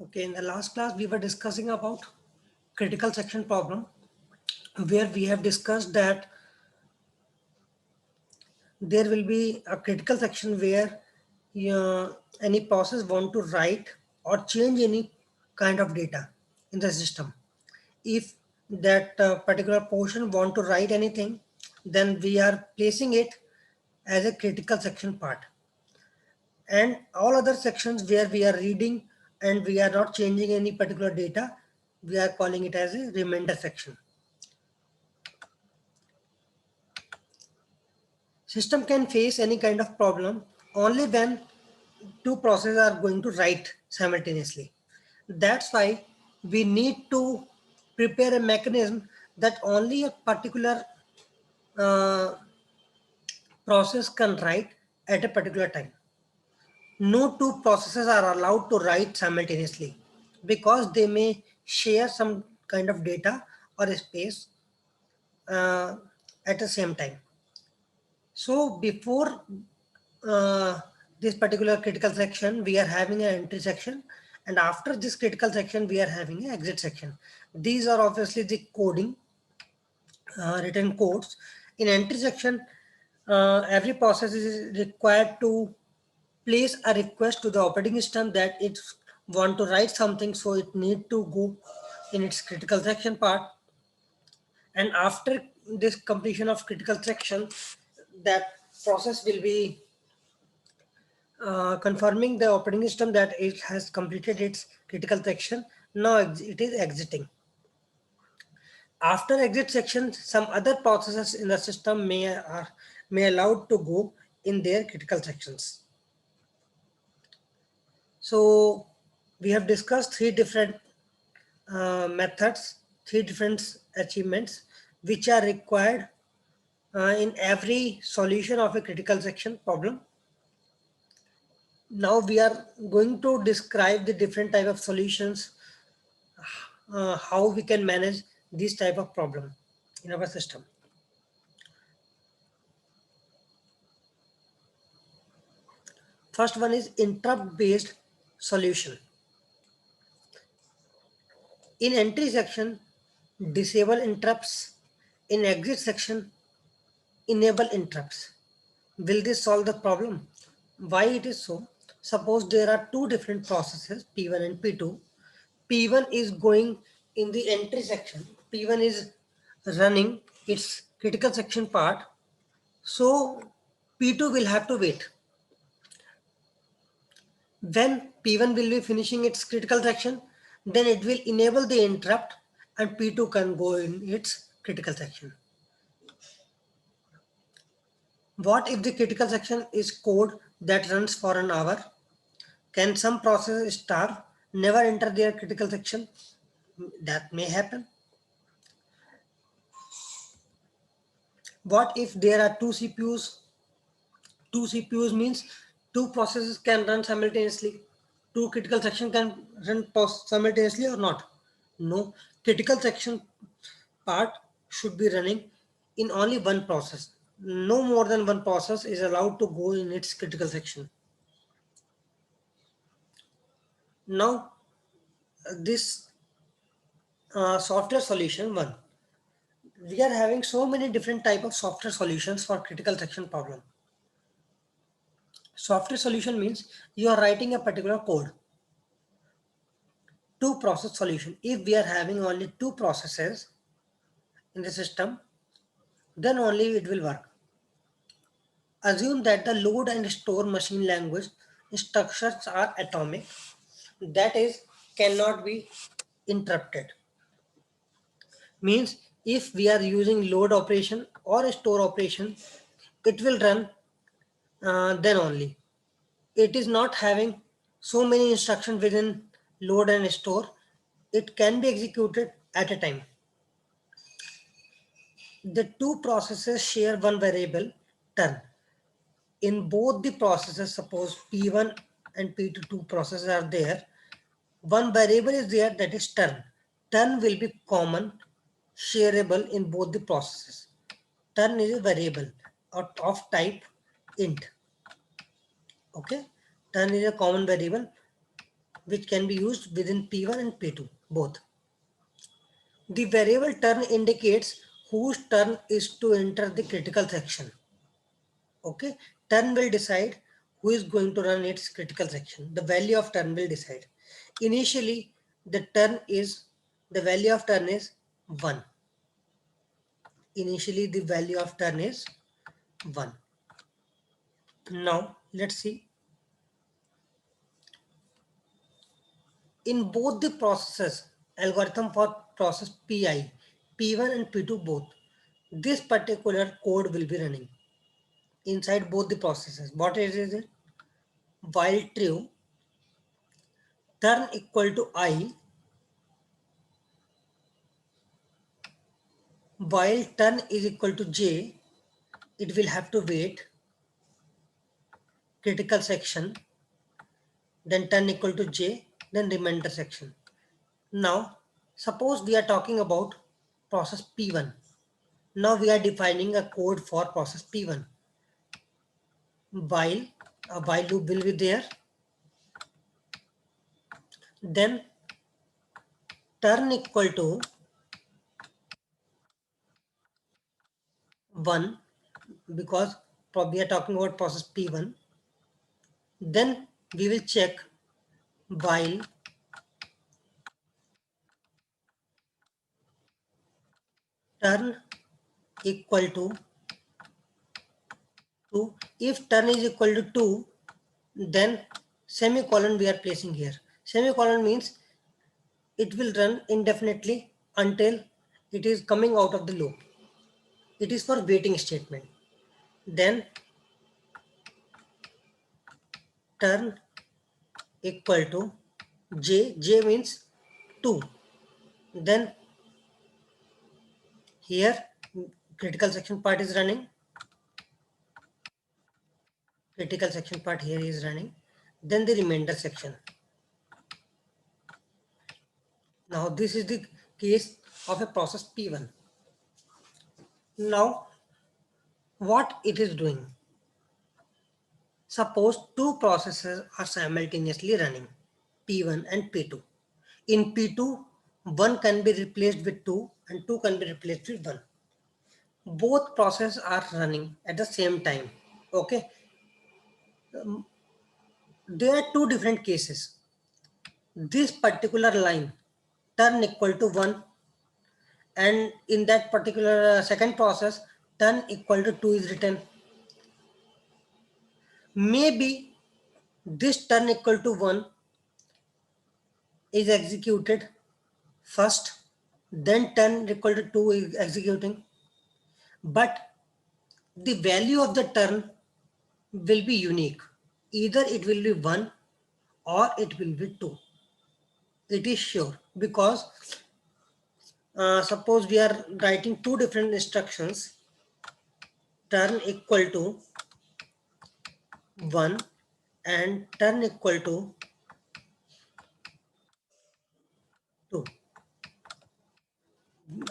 Okay, in the last class, we were discussing about critical section problem, where we have discussed that there will be a critical section where any process want to write or change any kind of data in the system. If that particular portion want to write anything, then we are placing it as a critical section part. And all other sections where we are reading and we are not changing any particular data, we are calling it as a remainder section. System can face any kind of problem only when two processes are going to write simultaneously. That's why we need to prepare a mechanism that only a particular uh, process can write at a particular time. No two processes are allowed to write simultaneously because they may share some kind of data or a space uh, at the same time. So before uh, this particular critical section, we are having an entry section, and after this critical section, we are having an exit section. These are obviously the coding, written codes. In entry section, every process is required to place a request to the operating system that it want to write something, so it need to go in its critical section part. And after this completion of critical section, that process will be confirming the operating system that it has completed its critical section. Now it is exiting. After exit section, some other processes in the system may allowed to go in their critical sections. So we have discussed three different methods, three different achievements which are required in every solution of a critical section problem. Now we are going to describe the different type of solutions, how we can manage this type of problem in our system. First one is interrupt based solution. In entry section, disable interrupts. In exit section, enable interrupts. Will this solve the problem? Why it is so? Suppose there are two different processes, P1 and P2. P1 is going in the entry section. P1 is running its critical section part. So P2 will have to wait. When P1 will be finishing its critical section, then it will enable the interrupt and P2 can go in its critical section. What if the critical section is code that runs for an hour? Can some process starve, never enter their critical section? That may happen. What if there are two CPUs? Two CPUs means two processes can run simultaneously. Two critical section can run simultaneously or not? No, critical section part should be running in only one process. No more than one process is allowed to go in its critical section. Now, this software solution one. We are having so many different type of software solutions for critical section problem. Software solution means you are writing a particular code. Two process solution. If we are having only two processes in the system, then only it will work. Assume that the load and store machine language instructions are atomic, that is, cannot be interrupted. Means if we are using load operation or a store operation, it will run then only. It is not having so many instructions within load and store. It can be executed at a time. The two processes share one variable, turn. In both the processes, suppose P1 and P2 two processes are there, one variable is there, that is turn. Turn will be common, shareable in both the processes. Turn is a variable of type int. Okay, turn is a common variable which can be used within P1 and P2 both. The variable turn indicates whose turn is to enter the critical section. Okay, turn will decide who is going to run its critical section. The value of turn will decide. Initially, the value of turn is 1. Initially, the value of turn is 1. Now, let's see. In both the processes, algorithm for process PI, P1 and P2 both, this particular code will be running inside both the processes. What is it? While true, turn equal to I, while turn is equal to J, it will have to wait critical section, then turn equal to J, then remainder section. Now, suppose we are talking about process P1. Now we are defining a code for process P1. While a while loop will be there, then turn equal to 1, because we are talking about process P1. Then we will check while turn equal to 2. If turn is equal to 2, then semicolon we are placing here. Semicolon means it will run indefinitely until it is coming out of the loop. It is for waiting statement. Then turn equal to j means 2. Then here critical section part is running. Critical section part here is running. Then the remainder section. Now this is the case of a process P1. Now what it is doing? Suppose two processes are simultaneously running, P1 and P2. In P2, 1 can be replaced with 2 and 2 can be replaced with 1. Both processes are running at the same time. Okay. There are two different cases. This particular line, turn equal to 1, and in that particular second process, turn equal to 2 is written. Maybe this turn equal to 1 is executed first, then turn equal to 2 is executing, but the value of the turn will be unique. Either it will be 1 or it will be 2. It is sure, because suppose we are writing two different instructions, turn equal to 1 and turn equal to 2.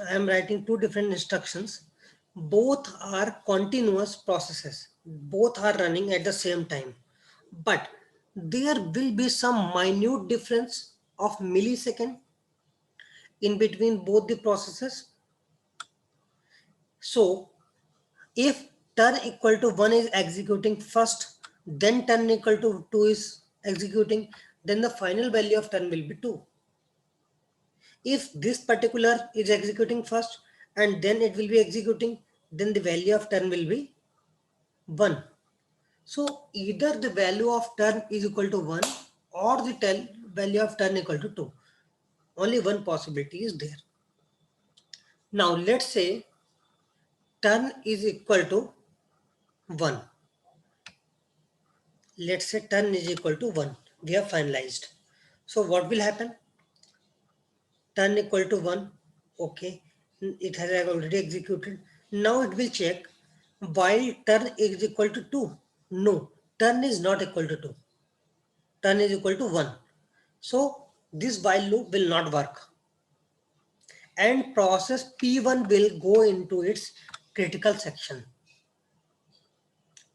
I am writing two different instructions. Both are continuous processes. Both are running at the same time. But there will be some minute difference of millisecond in between both the processes. So if turn equal to 1 is executing first, then turn equal to 2 is executing, then the final value of turn will be 2. If this particular is executing first and then it will be executing, then the value of turn will be 1. So either the value of turn is equal to 1 or the value of turn equal to 2. Only one possibility is there. Now let's say turn is equal to 1. Let's say turn is equal to 1. We have finalized. So what will happen? Turn equal to 1. Okay. It has already executed. Now it will check while turn is equal to 2. No, turn is not equal to 2. Turn is equal to 1. So this while loop will not work. And process P1 will go into its critical section.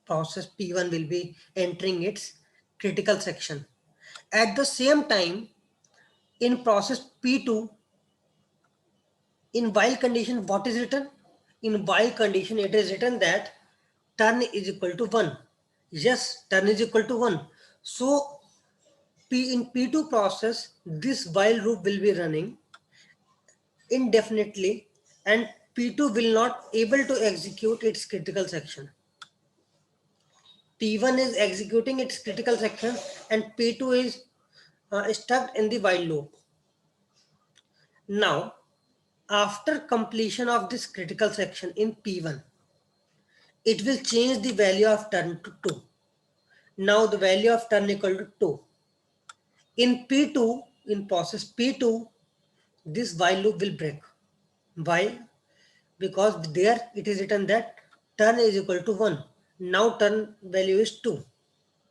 Process P1 will be entering its critical section. At the same time, in process P2, in while condition, what is written? In while condition, it is written that turn is equal to 1. Yes, turn is equal to 1. So in P2 process, this while loop will be running indefinitely and P2 will not able to execute its critical section. P1 is executing its critical section and P2 is stuck in the while loop. Now, after completion of this critical section in P1, it will change the value of turn to 2. Now the value of turn equal to 2. In P2, in process P2, this while loop will break. Why? Because there it is written that turn is equal to 1. Now turn value is 2.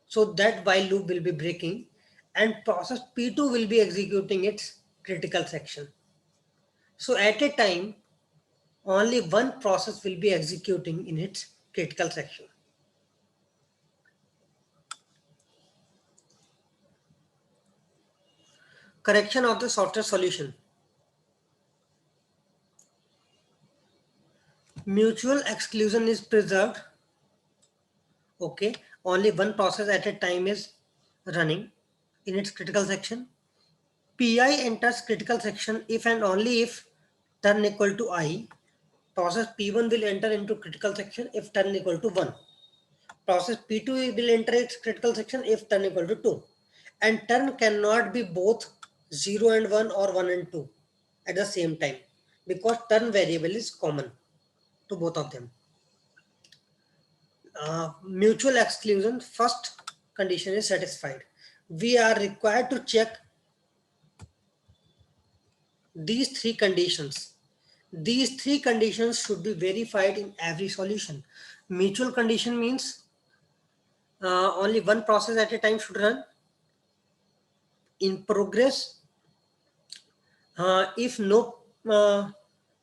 So that while loop will be breaking and process P2 will be executing its critical section. So at a time, only one process will be executing in its critical section. Correction of the software solution. Mutual exclusion is preserved. Okay, only one process at a time is running in its critical section. Pi enters critical section if and only if turn equal to I. Process P1 will enter into critical section if turn equal to 1. Process P2 will enter its critical section if turn equal to 2. And turn cannot be both 0 and 1 or 1 and 2 at the same time because turn variable is common to both of them. Mutual exclusion, first condition is satisfied. We are required to check these three conditions. These three conditions should be verified in every solution. Mutual condition means only one process at a time should run. In progress, if no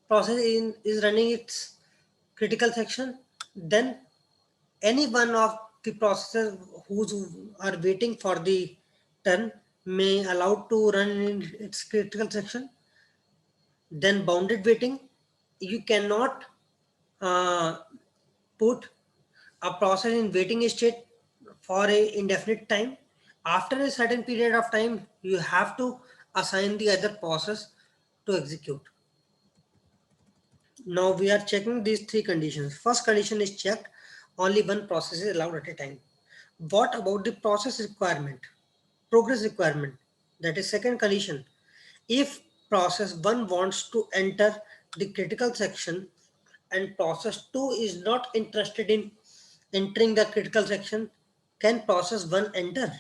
process is running its critical section, then any one of the processes who are waiting for the turn may allowed to run in its critical section. Then bounded waiting, you cannot uh, put a process in waiting state for a indefinite time. After a certain period of time, you have to assign the other process to execute. Now we are checking these three conditions. First condition is checked, only one process is allowed at a time. What about the process requirement? Progress requirement. That is second condition. If process 1 wants to enter the critical section and process 2 is not interested in entering the critical section, can process 1 enter?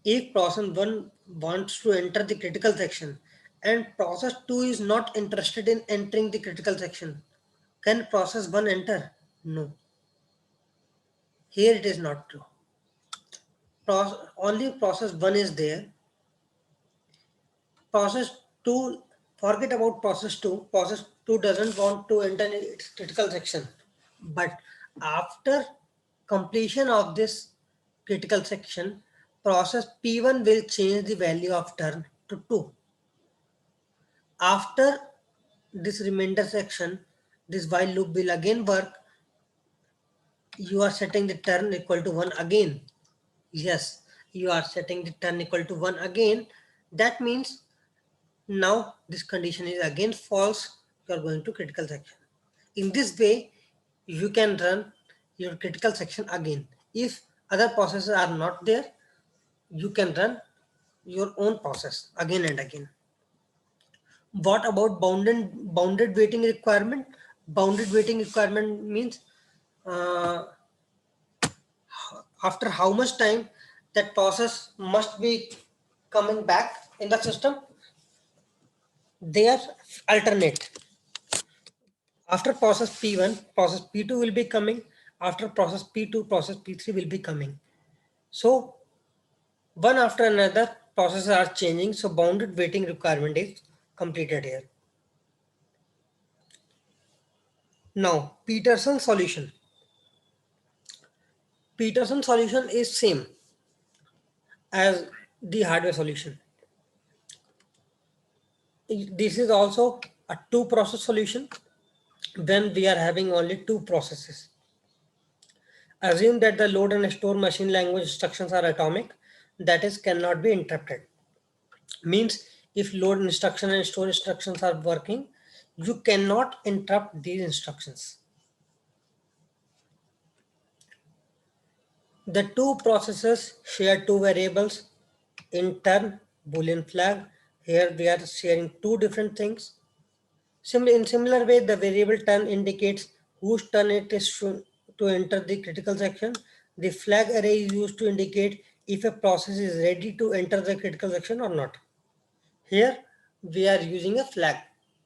If process 1 wants to enter the critical section and process 2 is not interested in entering the critical section, can process 1 enter? No. Here it is not true. Only process 1 is there. Process 2, forget about process 2. Process 2 doesn't want to enter its critical section. But after completion of this critical section, process P1 will change the value of turn to 2. After this remainder section, this while loop will again work. You are setting the turn equal to 1 again. Yes, you are setting the turn equal to 1 again. That means now this condition is again false. You are going to critical section. In this way, you can run your critical section again. If other processes are not there, you can run your own process again and again. What about bounded waiting requirement? Bounded waiting requirement means uh, after how much time that process must be coming back in the system. They are alternate. After process P1, process P2 will be coming. After process P2, process P3 will be coming. So one after another processes are changing. So bounded waiting requirement is completed here. Now Peterson solution. Peterson solution is same as the hardware solution. This is also a two process solution when we are having only two processes. Assume that the load and store machine language instructions are atomic, that is cannot be interrupted. Means if load instruction and store instructions are working, you cannot interrupt these instructions. The two processes share two variables, in turn boolean flag. Here we are sharing two different things. In similar way, the variable turn indicates whose turn it is to enter the critical section. The flag array is used to indicate if a process is ready to enter the critical section or not. Here we are using a flag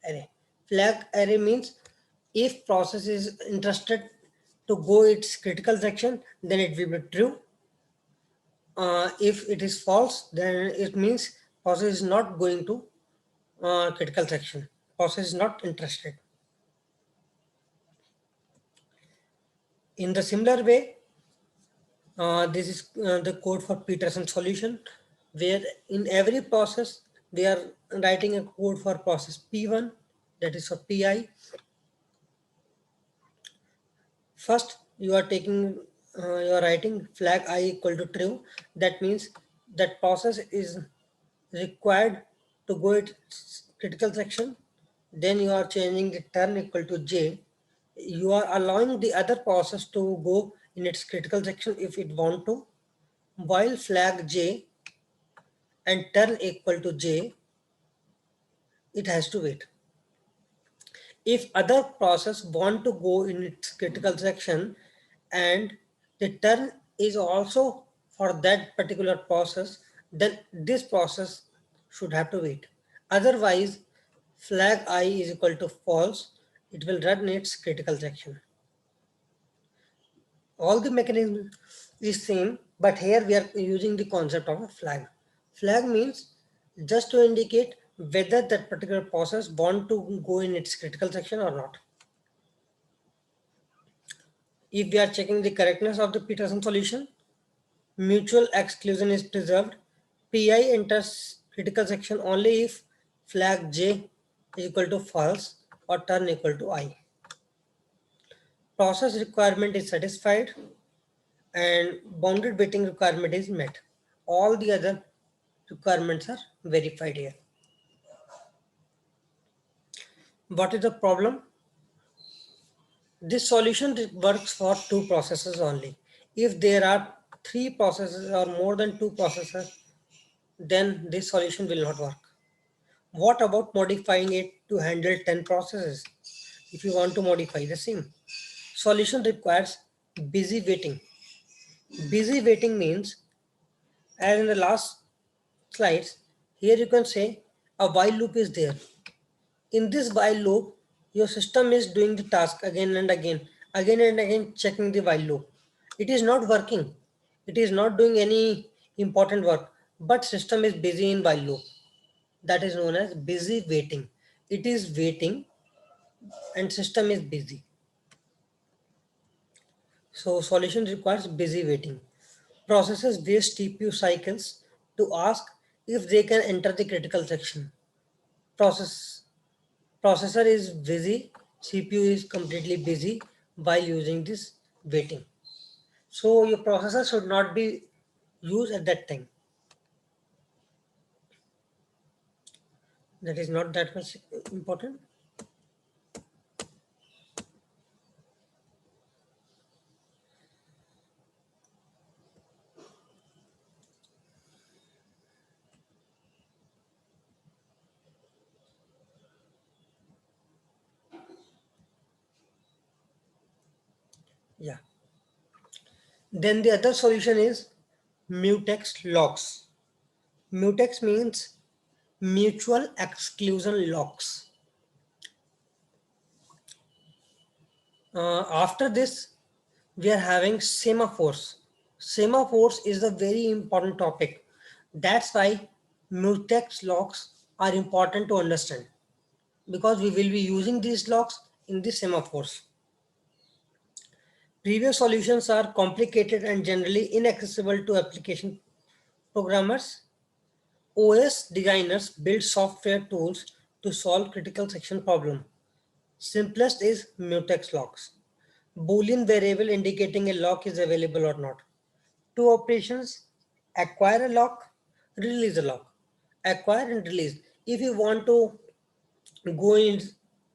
array. Flag array means if process is interested to go its critical section, then it will be true. If it is false, then it means process is not going to critical section. Process is not interested. In the similar way, this is the code for Peterson solution, where in every process we are writing a code for process P1, that is for PI. First, you are writing flag I equal to true. That means that process is required to go its critical section. Then you are changing the turn equal to J. You are allowing the other process to go in its critical section if it want to, while flag J and turn equal to J, it has to wait. If other process want to go in its critical section and the turn is also for that particular process, then this process should have to wait. Otherwise, flag I is equal to false, it will run its critical section. All the mechanism is same, but here we are using the concept of a flag. Flag means just to indicate whether that particular process want to go in its critical section or not. If we are checking the correctness of the Peterson solution, mutual exclusion is preserved. PI enters critical section only if flag J is equal to false or turn equal to I. Process requirement is satisfied and bounded waiting requirement is met. All the other requirements are verified here. What is the problem? This solution works for two processes only. If there are three processes or more than two processes, then this solution will not work. What about modifying it to handle 10 processes? If you want to modify the same, solution requires busy waiting. Busy waiting means, as in the last slides, here you can say a while loop is there. In this while loop, your system is doing the task again and again, checking the while loop. It is not working. It is not doing any important work, but system is busy in while loop. That is known as busy waiting. It is waiting and system is busy. So solution requires busy waiting. Processes waste CPU cycles to ask if they can enter the critical section. Processor is busy, CPU is completely busy while using this waiting. So your processor should not be used at that time. That is not that much important. Yeah. Then the other solution is mutex locks. Mutex means mutual exclusion locks. After this, we are having semaphores. Semaphores is a very important topic. That's why mutex locks are important to understand, because we will be using these locks in the semaphores. Previous solutions are complicated and generally inaccessible to application programmers. OS designers build software tools to solve critical section problem. Simplest is mutex locks. Boolean variable indicating a lock is available or not. Two operations: acquire a lock, release a lock. Acquire and release. If you want to go in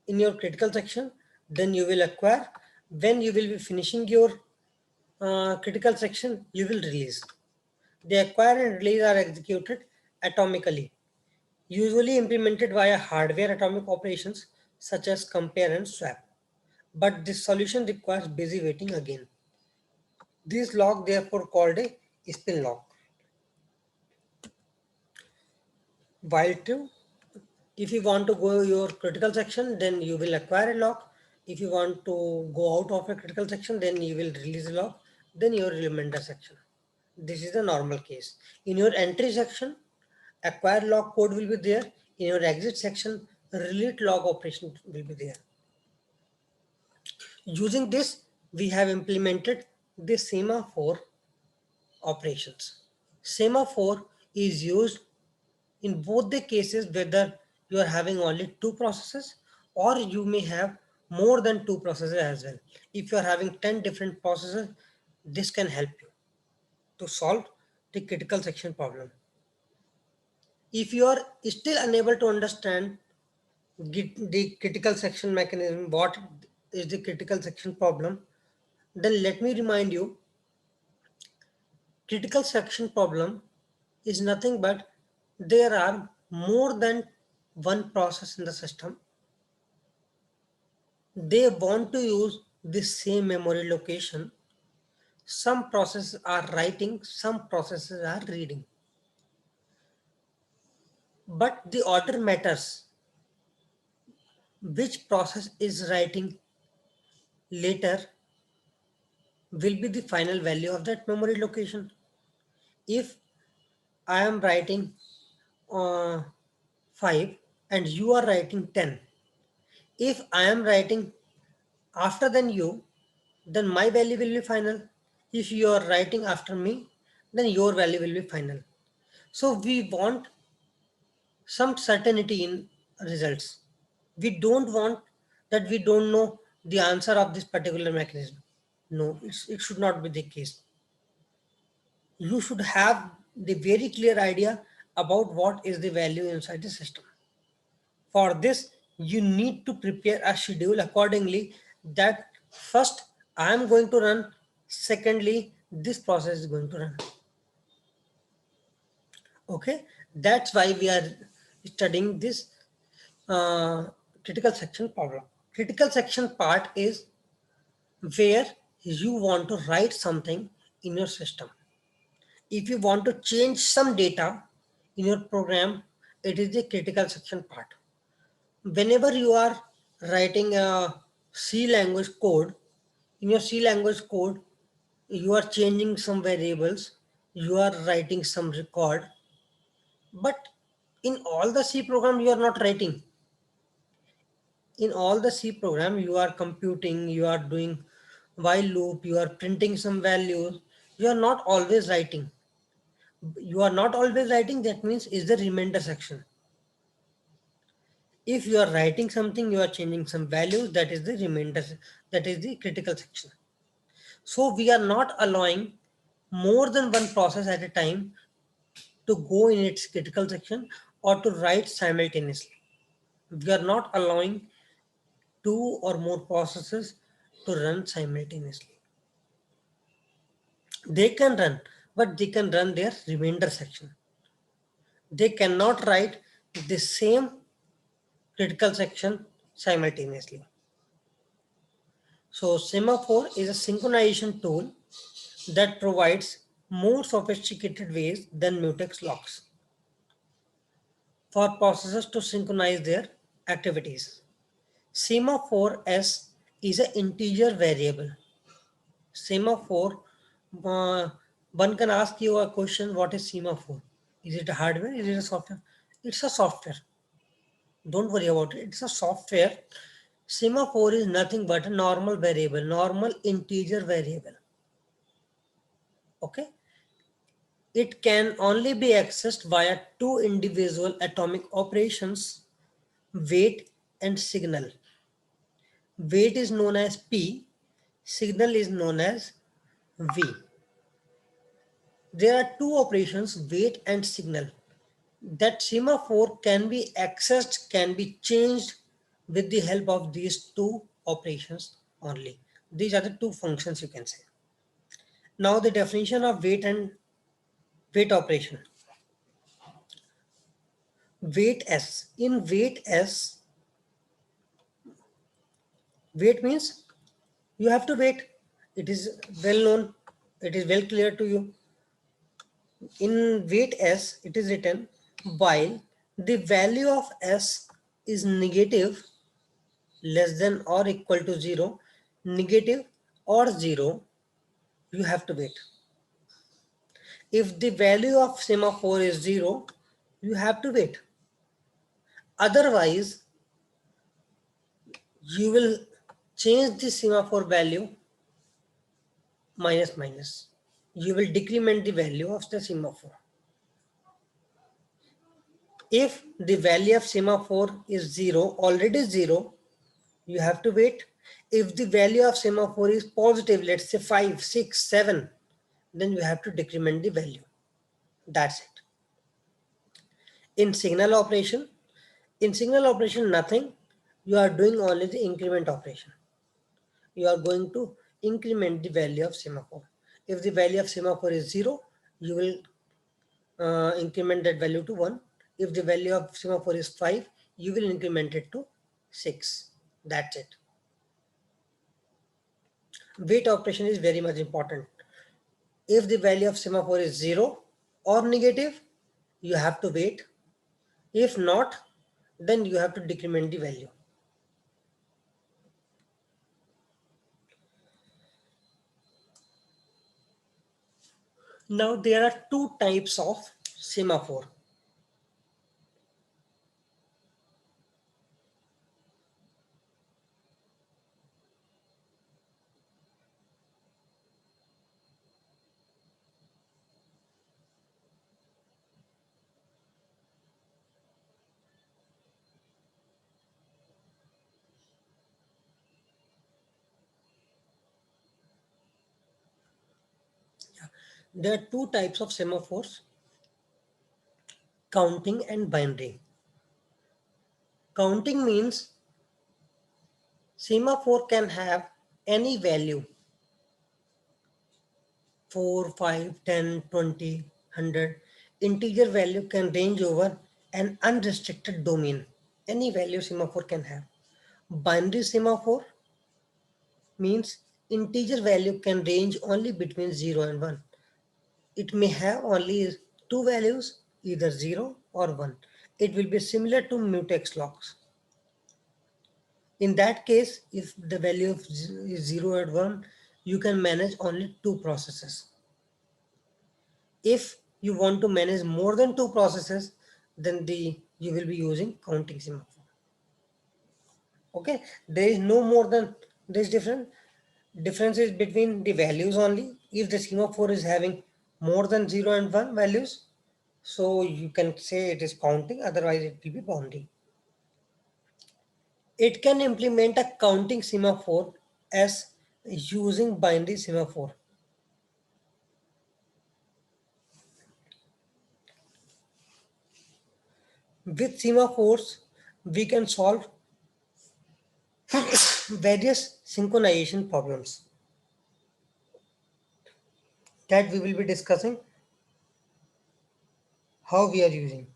your critical section, then you will acquire. When you will be finishing your critical section, you will release. The acquire and release are executed atomically, usually implemented via hardware atomic operations such as compare and swap. But this solution requires busy waiting again. This lock therefore called a spin lock. While true, if you want to go your critical section, then you will acquire a lock. If you want to go out of a critical section, then you will release a lock, then your remainder section. This is the normal case. In your entry section, acquire lock code will be there. In your exit section, release log operation will be there. Using this, we have implemented the semaphore operations. Semaphore is used in both the cases whether you are having only two processes or you may have more than two processes as well. If you are having 10 different processes, this can help you to solve the critical section problem. If you are still unable to understand the critical section mechanism, what is the critical section problem, then let me remind you, critical section problem is nothing but there are more than one process in the system. They want to use the same memory location. Some processes are writing, some processes are reading. But the order matters. Which process is writing later will be the final value of that memory location. If I am writing 5 and you are writing 10, if I am writing after than you, then my value will be final. If you are writing after me, then your value will be final. So we want some certainty in results. We don't want that we don't know the answer of this particular mechanism. No, it should not be the case. You should have the very clear idea about what is the value inside the system. For this, you need to prepare a schedule accordingly that first I am going to run, secondly, this process is going to run. Okay, that's why we are studying this critical section problem. Critical section part is where you want to write something in your system. If you want to change some data in your program, it is the critical section part. Whenever you are writing a C language code, in your C language code, you are changing some variables, you are writing some record, but in all the C program, you are not writing. In all the C program, you are computing, you are doing while loop, you are printing some values, you are not always writing. You are not always writing, that means is the remainder section. If you are writing something, you are changing some values, that is the remainder, that is the critical section. So we are not allowing more than one process at a time to go in its critical section or to write simultaneously. We are not allowing two or more processes to run simultaneously. They can run, but they can run their remainder section. They cannot write the same critical section simultaneously. So semaphore is a synchronization tool that provides more sophisticated ways than mutex locks for processors to synchronize their activities. Semaphore S is an integer variable. Semaphore, uh, one can ask you a question, what is semaphore? Is it a hardware? Is it a software? It's a software. Don't worry about it. It's a software Semaphore is nothing but a normal variable, normal integer variable. Okay. It can only be accessed via two individual atomic operations, wait and signal. Wait is known as P, signal is known as V. There are two operations, wait and signal. That semaphore can be accessed, can be changed with the help of these two operations only. These are the two functions you can say. Now the definition of wait and wait operation. Wait S. In wait S, wait means you have to wait. It is well known. It is well clear to you. In wait S, it is written while the value of S is negative, less than or equal to 0, negative or 0, you have to wait. If the value of semaphore is 0, you have to wait. Otherwise, you will change the semaphore value minus minus. You will decrement the value of the semaphore. If the value of semaphore is 0, already 0, you have to wait. If the value of semaphore is positive, let's say 5, 6, 7, then you have to decrement the value. That's it. In signal operation, nothing. You are doing only the increment operation. You are going to increment the value of semaphore. If the value of semaphore is 0, you will increment that value to 1. If the value of semaphore is 5, you will increment it to 6. That's it. Wait operation is very much important. If the value of semaphore is 0 or negative, you have to wait. If not, then you have to decrement the value. Now there are two types of semaphore. There are two types of semaphores, counting and binary. Counting means semaphore can have any value, 4, 5, 10, 20, 100. Integer value can range over an unrestricted domain. Any value semaphore can have. Binary semaphore means integer value can range only between 0 and 1. It may have only two values, either 0 or 1. It will be similar to mutex locks. In that case, if the value of is 0 and 1, you can manage only two processes. If you want to manage more than two processes, then you will be using counting semaphore. Okay, there is no more than this difference is between the values only. If the semaphore is having more than 0 and 1 values, so you can say it is counting, otherwise it will be bounding. It can implement a counting semaphore as using binary semaphore. With semaphores, we can solve various synchronization problems that we will be discussing how we are using.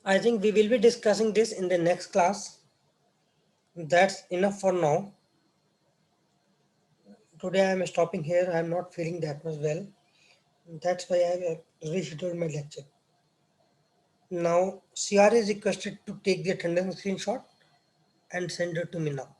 I think we will be discussing this in the next class. That's enough for now. Today I am stopping here. I am not feeling that much well. That's why I have rescheduled my lecture. Now CR is requested to take the attendance screenshot and send it to me now.